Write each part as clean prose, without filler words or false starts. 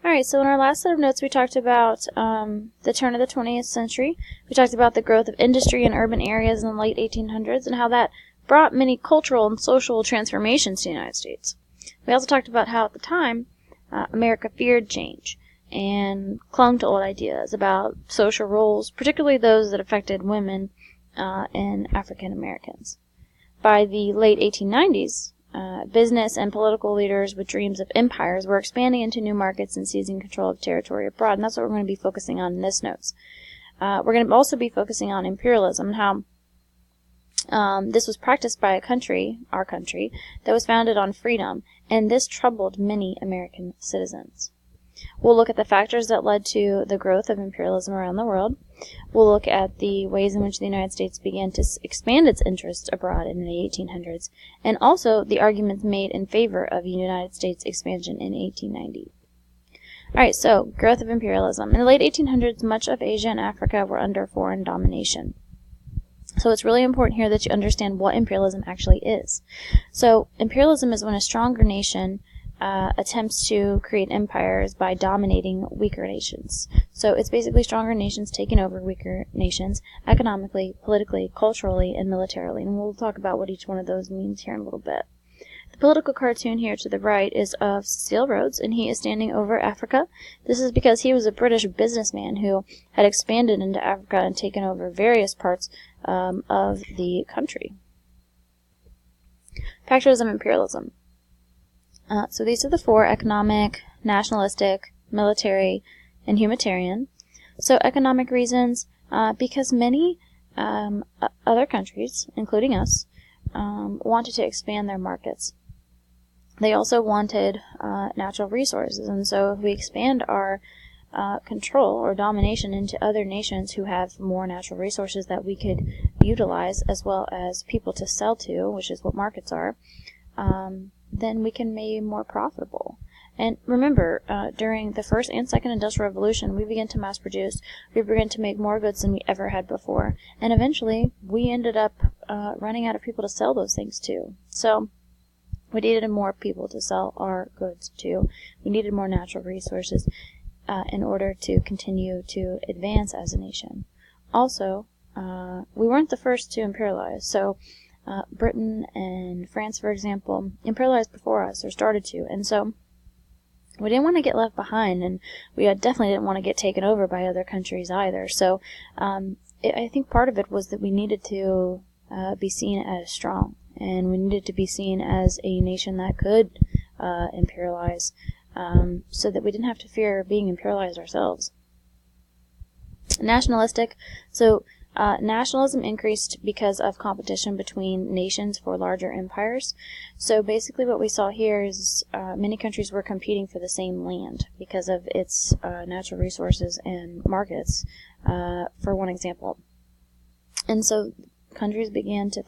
Alright, so in our last set of notes we talked about the turn of the 20th century. We talked about the growth of industry in urban areas in the late 1800s and how that brought many cultural and social transformations to the United States. We also talked about how at the time America feared change and clung to old ideas about social roles, particularly those that affected women and African Americans. By the late 1890s, business and political leaders with dreams of empires were expanding into new markets and seizing control of territory abroad, and that's what we're going to be focusing on in this notes. We're going to also be focusing on imperialism and how this was practiced by a country, our country, that was founded on freedom, and this troubled many American citizens. We'll look at the factors that led to the growth of imperialism around the world. We'll look at the ways in which the United States began to expand its interests abroad in the 1800s, and also the arguments made in favor of United States expansion in 1890. Alright, so, growth of imperialism. In the late 1800s, much of Asia and Africa were under foreign domination. So it's really important here that you understand what imperialism actually is. So, imperialism is when a stronger nation attempts to create empires by dominating weaker nations. So it's basically stronger nations taking over weaker nations economically, politically, culturally, and militarily. And we'll talk about what each one of those means here in a little bit. The political cartoon here to the right is of Cecil Rhodes, and he is standing over Africa. This is because he was a British businessman who had expanded into Africa and taken over various parts of the country. Factors of imperialism. So these are the four: economic, nationalistic, military, and humanitarian. So economic reasons, because many other countries, including us, wanted to expand their markets. They also wanted natural resources, and so if we expand our control or domination into other nations who have more natural resources that we could utilize, as well as people to sell to, which is what markets are, then we can be more profitable. And remember, during the first and second industrial revolution, we began to mass produce. We began to make more goods than we ever had before. And eventually, we ended up running out of people to sell those things to. So, we needed more people to sell our goods to. We needed more natural resources in order to continue to advance as a nation. Also, we weren't the first to imperialize. So, Britain and France, for example, imperialized before us, or started to, and so we didn't want to get left behind, and we definitely didn't want to get taken over by other countries either. So I think part of it was that we needed to be seen as strong, and we needed to be seen as a nation that could imperialize, so that we didn't have to fear being imperialized ourselves. Nationalistic, so nationalism increased because of competition between nations for larger empires. So basically what we saw here is many countries were competing for the same land because of its natural resources and markets, for one example. And so countries began to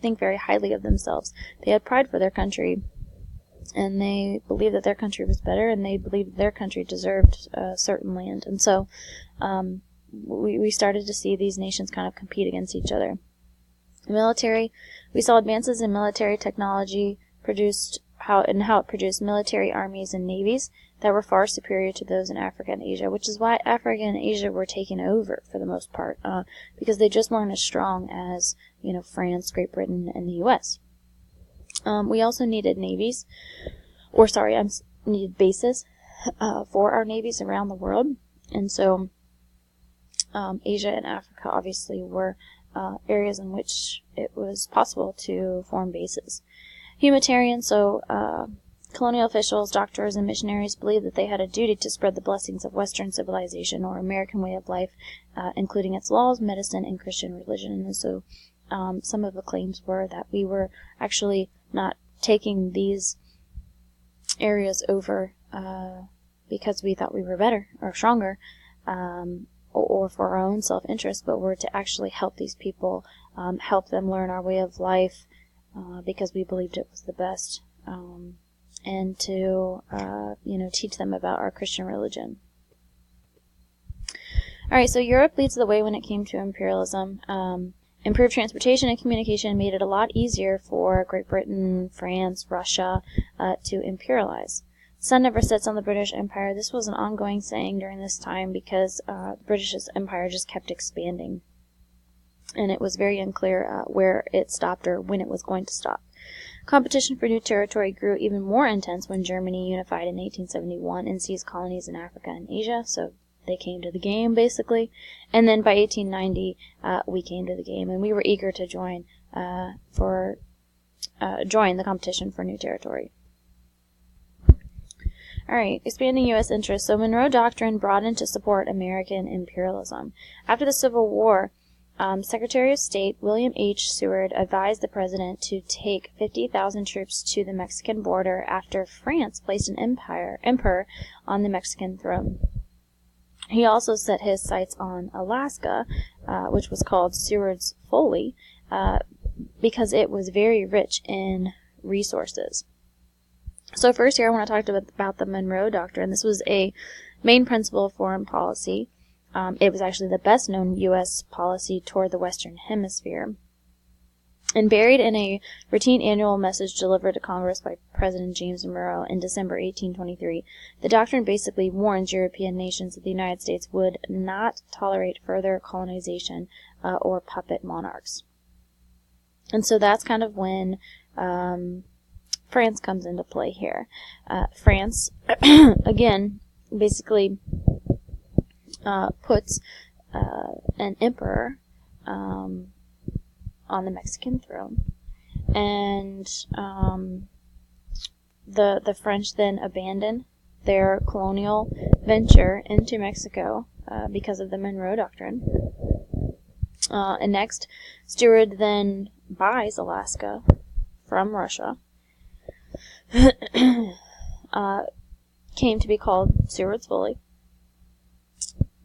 think very highly of themselves. They had pride for their country, and they believed that their country was better, and they believed their country deserved certain land. And so we started to see these nations kind of compete against each other. Military, we saw advances in military technology how it produced military armies and navies that were far superior to those in Africa and Asia, which is why Africa and Asia were taken over for the most part, because they just weren't as strong as, France, Great Britain, and the U.S. We also needed navies, needed bases for our navies around the world, and so Asia and Africa obviously were areas in which it was possible to form bases. Humanitarian, so colonial officials, doctors, and missionaries believed that they had a duty to spread the blessings of Western civilization or American way of life, including its laws, medicine, and Christian religion. And so some of the claims were that we were actually not taking these areas over because we thought we were better or stronger, or for our own self-interest, but were to actually help these people, help them learn our way of life, because we believed it was the best, and to, teach them about our Christian religion. Alright, so Europe leads the way when it came to imperialism. Improved transportation and communication made it a lot easier for Great Britain, France, Russia, to imperialize. sun never sets on the British Empire. This was an ongoing saying during this time because the British Empire just kept expanding. And it was very unclear where it stopped or when it was going to stop. Competition for new territory grew even more intense when Germany unified in 1871 and seized colonies in Africa and Asia, so they came to the game, basically. And then by 1890, we came to the game, and we were eager to join the competition for new territory. All right, expanding U.S. interests. So Monroe Doctrine broadened to support American imperialism. After the Civil War, Secretary of State William H. Seward advised the president to take 50,000 troops to the Mexican border after France placed an emperor on the Mexican throne. He also set his sights on Alaska, which was called Seward's Folly, because it was very rich in resources. So first here I want to talk about the Monroe Doctrine. This was a main principle of foreign policy. It was actually the best-known U.S. policy toward the Western Hemisphere. And buried in a routine annual message delivered to Congress by President James Monroe in December 1823, the doctrine basically warns European nations that the United States would not tolerate further colonization or puppet monarchs. And so that's kind of when France comes into play here. France, again, basically puts an emperor on the Mexican throne, and the French then abandon their colonial venture into Mexico because of the Monroe Doctrine. And next, Seward then buys Alaska from Russia. Came to be called Seward's Folly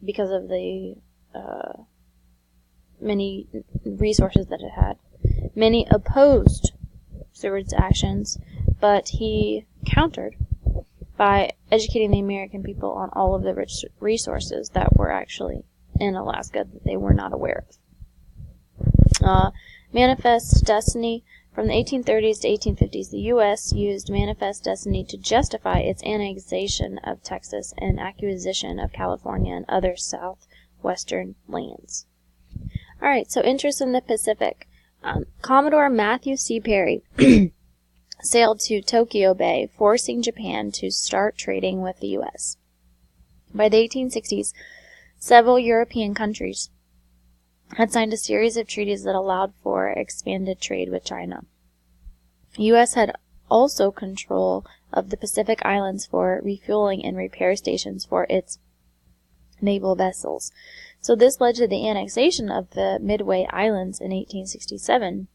because of the many resources that it had. Many opposed Seward's actions, but he countered by educating the American people on all of the rich resources that were actually in Alaska that they were not aware of. Manifest Destiny. From the 1830s to 1850s, the U.S. used Manifest Destiny to justify its annexation of Texas and acquisition of California and other southwestern lands. All right, so interest in the Pacific. Commodore Matthew C. Perry sailed to Tokyo Bay, forcing Japan to start trading with the U.S. By the 1860s, several European countries had signed a series of treaties that allowed for expanded trade with China. The U.S. had also control of the Pacific Islands for refueling and repair stations for its naval vessels. So this led to the annexation of the Midway Islands in 1867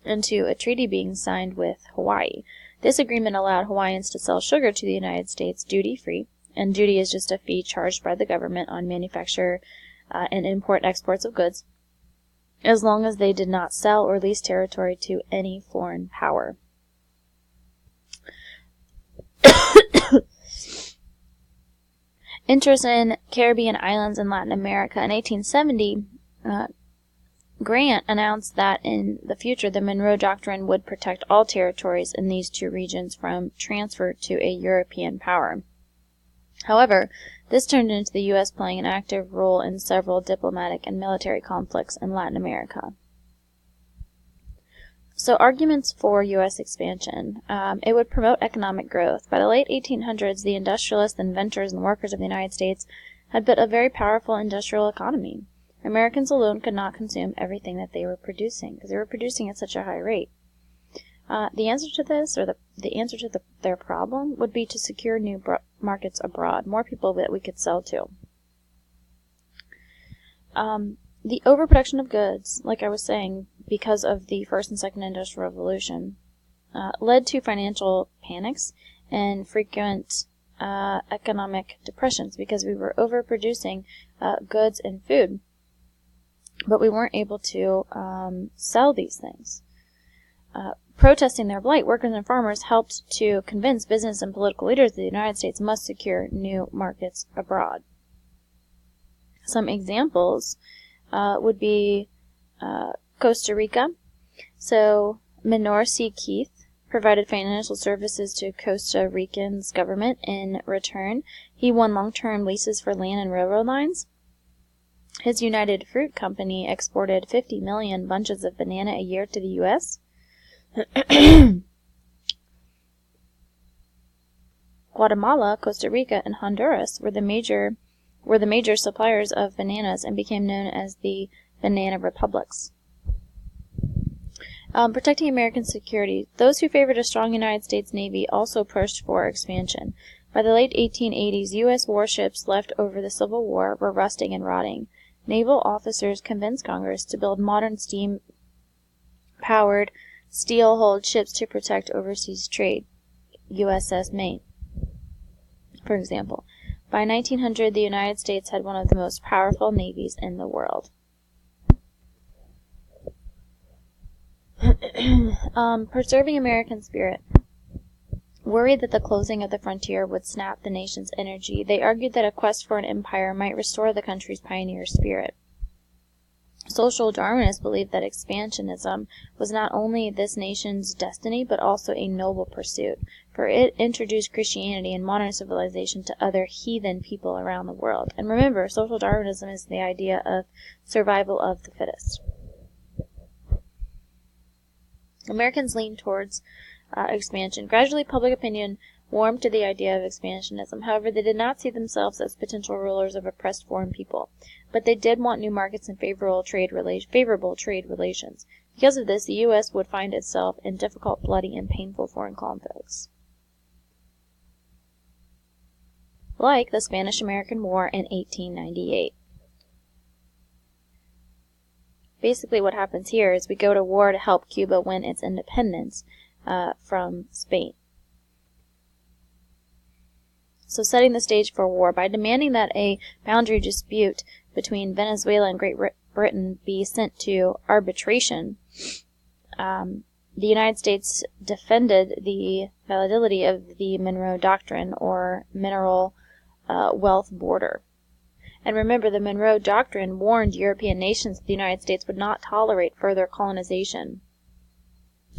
and to a treaty being signed with Hawaii. This agreement allowed Hawaiians to sell sugar to the United States duty-free, and duty is just a fee charged by the government on manufacture and import-exports of goods, as long as they did not sell or lease territory to any foreign power. Interest in Caribbean islands in Latin America. In 1870, Grant announced that in the future the Monroe Doctrine would protect all territories in these two regions from transfer to a European power. However, this turned into the U.S. playing an active role in several diplomatic and military conflicts in Latin America. So arguments for U.S. expansion. It would promote economic growth. By the late 1800s, the industrialists, inventors, and workers of the United States had built a very powerful industrial economy. Americans alone could not consume everything that they were producing, because they were producing at such a high rate. The answer to this, or the answer to their problem, would be to secure new markets abroad, more people that we could sell to. The overproduction of goods, like I was saying, because of the First and Second Industrial Revolution, led to financial panics and frequent economic depressions because we were overproducing goods and food, but we weren't able to sell these things. Protesting their blight, workers and farmers helped to convince business and political leaders that the United States must secure new markets abroad. Some examples would be Costa Rica. So Minor C. Keith provided financial services to Costa Rican's government. In return, he won long-term leases for land and railroad lines. His United Fruit Company exported 50 million bunches of banana a year to the U.S. Guatemala, Costa Rica, and Honduras were the major suppliers of bananas and became known as the Banana Republics. Protecting American security. Those who favored a strong United States Navy also pushed for expansion. By the late 1880s, U.S. warships left over the Civil War were rusting and rotting. Naval officers convinced Congress to build modern steam-powered, steel-hulled ships to protect overseas trade. USS Maine, for example. By 1900, the United States had one of the most powerful navies in the world. Preserving American spirit. Worried that the closing of the frontier would snap the nation's energy, they argued that a quest for an empire might restore the country's pioneer spirit. Social Darwinists believed that expansionism was not only this nation's destiny, but also a noble pursuit, for it introduced Christianity and modern civilization to other heathen people around the world. And remember, social Darwinism is the idea of survival of the fittest. Americans leaned towards expansion. Gradually, public opinion warmed to the idea of expansionism. However, they did not see themselves as potential rulers of oppressed foreign people. But they did want new markets and favorable trade relations. Because of this, the U.S. would find itself in difficult, bloody, and painful foreign conflicts, like the Spanish-American War in 1898. Basically what happens here is we go to war to help Cuba win its independence from Spain. So setting the stage for war by demanding that a boundary dispute between Venezuela and Great Britain be sent to arbitration, the United States defended the validity of the Monroe Doctrine, or mineral wealth border. And remember, the Monroe Doctrine warned European nations that the United States would not tolerate further colonization.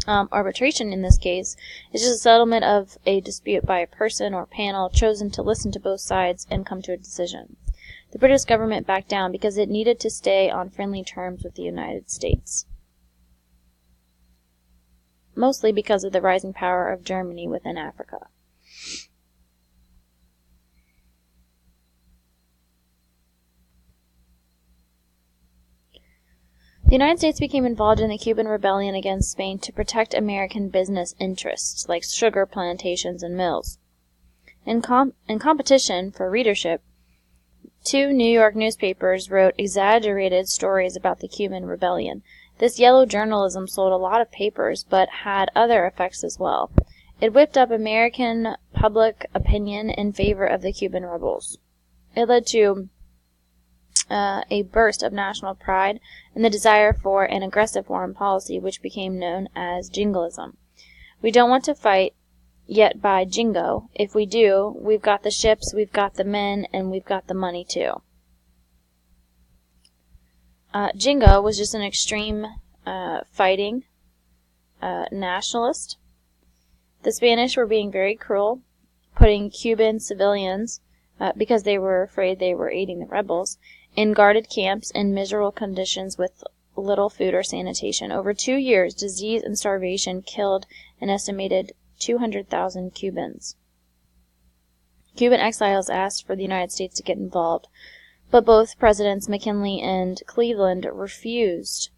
Arbitration, in this case, is just a settlement of a dispute by a person or panel chosen to listen to both sides and come to a decision. The British government backed down because it needed to stay on friendly terms with the United States, mostly because of the rising power of Germany within Africa. The United States became involved in the Cuban Rebellion against Spain to protect American business interests, like sugar plantations and mills. In competition for readership, 2 New York newspapers wrote exaggerated stories about the Cuban Rebellion. This yellow journalism sold a lot of papers, but had other effects as well. It whipped up American public opinion in favor of the Cuban rebels. It led to a burst of national pride and the desire for an aggressive foreign policy, which became known as jingoism. We don't want to fight, yet buy jingo. If we do, we've got the ships, we've got the men, and we've got the money too. Jingo was just an extreme fighting nationalist. The Spanish were being very cruel, putting Cuban civilians, because they were afraid they were aiding the rebels, in guarded camps in miserable conditions with little food or sanitation. Over 2 years, disease and starvation killed an estimated 200,000 Cubans. Cuban exiles asked for the United States to get involved, but both Presidents McKinley and Cleveland refused.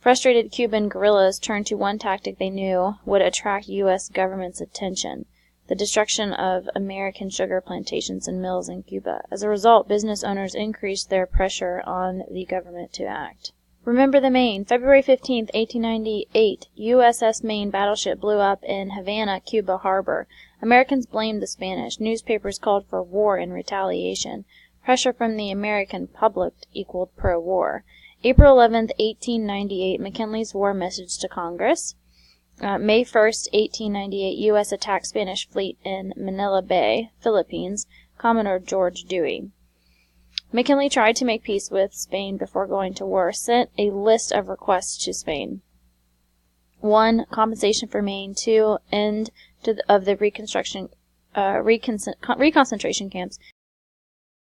Frustrated Cuban guerrillas turned to one tactic they knew would attract U.S. government's attention: the destruction of American sugar plantations and mills in Cuba. As a result, business owners increased their pressure on the government to act. Remember the Maine. February 15, 1898, USS Maine battleship blew up in Havana, Cuba harbor. Americans blamed the Spanish. Newspapers called for war in retaliation. Pressure from the American public equaled pro-war. April 11, 1898, McKinley's war message to Congress. May 1st, 1898, U.S. attacked Spanish fleet in Manila Bay, Philippines. Commodore George Dewey. McKinley tried to make peace with Spain before going to war, sent a list of requests to Spain. 1. Compensation for Maine. 2. End of the reconcentration camps.